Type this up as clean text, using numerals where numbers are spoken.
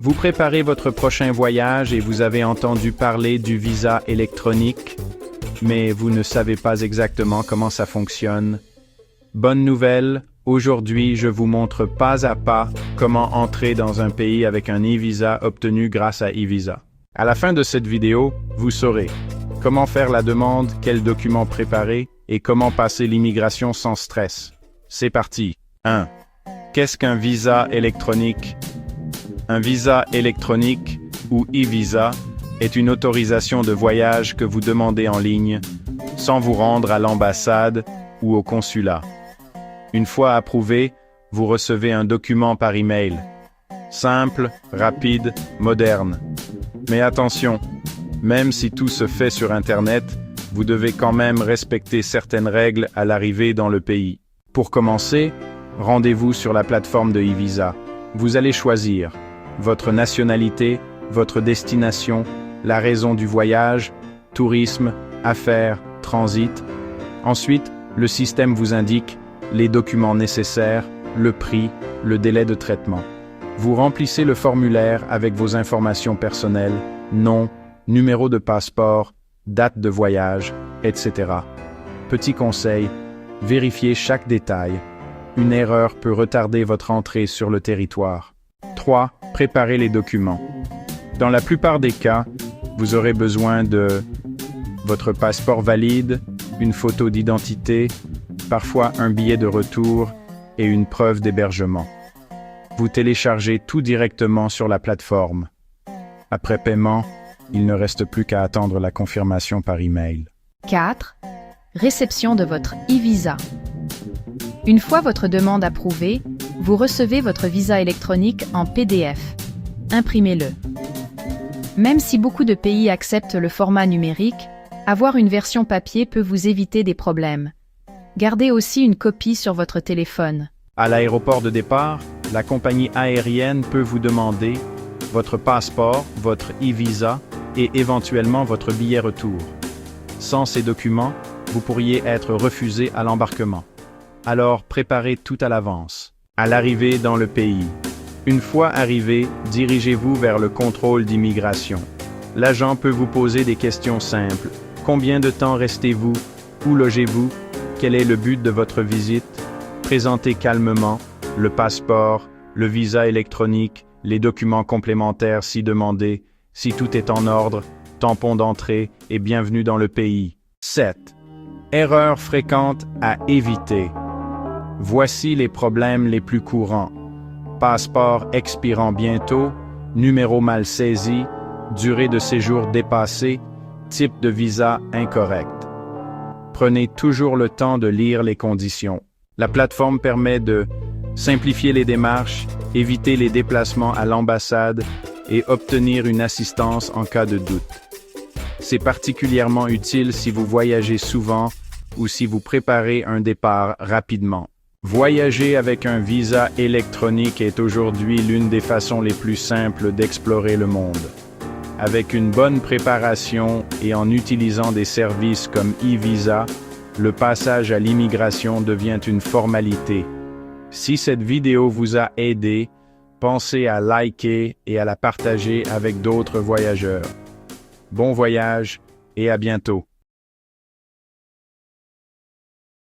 Vous préparez votre prochain voyage et vous avez entendu parler du visa électronique, mais vous ne savez pas exactement comment ça fonctionne. Bonne nouvelle, aujourd'hui je vous montre pas à pas comment entrer dans un pays avec un e-visa obtenu grâce à e-visa. À la fin de cette vidéo, vous saurez comment faire la demande, quels documents préparer et comment passer l'immigration sans stress. C'est parti. 1. Qu'est-ce qu'un visa électronique? Un visa électronique, ou e-visa, est une autorisation de voyage que vous demandez en ligne, sans vous rendre à l'ambassade ou au consulat. Une fois approuvé, vous recevez un document par email. Simple, rapide, moderne. Mais attention, même si tout se fait sur Internet, vous devez quand même respecter certaines règles à l'arrivée dans le pays. Pour commencer, rendez-vous sur la plateforme de e-visa. Vous allez choisir votre nationalité, votre destination, la raison du voyage, tourisme, affaires, transit. Ensuite, le système vous indique les documents nécessaires, le prix, le délai de traitement. Vous remplissez le formulaire avec vos informations personnelles, nom, numéro de passeport, date de voyage, etc. Petit conseil, vérifiez chaque détail. Une erreur peut retarder votre entrée sur le territoire. 3. Préparez les documents. Dans la plupart des cas, vous aurez besoin de votre passeport valide, une photo d'identité, parfois un billet de retour et une preuve d'hébergement. Vous téléchargez tout directement sur la plateforme. Après paiement, il ne reste plus qu'à attendre la confirmation par email. 4. Réception de votre e-visa. Une fois votre demande approuvée, vous recevez votre visa électronique en PDF. Imprimez-le. Même si beaucoup de pays acceptent le format numérique, avoir une version papier peut vous éviter des problèmes. Gardez aussi une copie sur votre téléphone. À l'aéroport de départ, la compagnie aérienne peut vous demander votre passeport, votre e-visa et éventuellement votre billet retour. Sans ces documents, vous pourriez être refusé à l'embarquement. Alors préparez tout à l'avance. À l'arrivée dans le pays. Une fois arrivé, dirigez-vous vers le contrôle d'immigration. L'agent peut vous poser des questions simples. Combien de temps restez-vous? Où logez-vous? Quel est le but de votre visite? Présentez calmement le passeport, le visa électronique, les documents complémentaires si demandés. Si tout est en ordre, tampon d'entrée et bienvenue dans le pays. 7. Erreurs fréquentes à éviter. Voici les problèmes les plus courants. Passeport expirant bientôt, numéro mal saisi, durée de séjour dépassée, type de visa incorrect. Prenez toujours le temps de lire les conditions. La plateforme permet de simplifier les démarches, éviter les déplacements à l'ambassade et obtenir une assistance en cas de doute. C'est particulièrement utile si vous voyagez souvent ou si vous préparez un départ rapidement. Voyager avec un visa électronique est aujourd'hui l'une des façons les plus simples d'explorer le monde. Avec une bonne préparation et en utilisant des services comme e-visa, le passage à l'immigration devient une formalité. Si cette vidéo vous a aidé, pensez à liker et à la partager avec d'autres voyageurs. Bon voyage et à bientôt.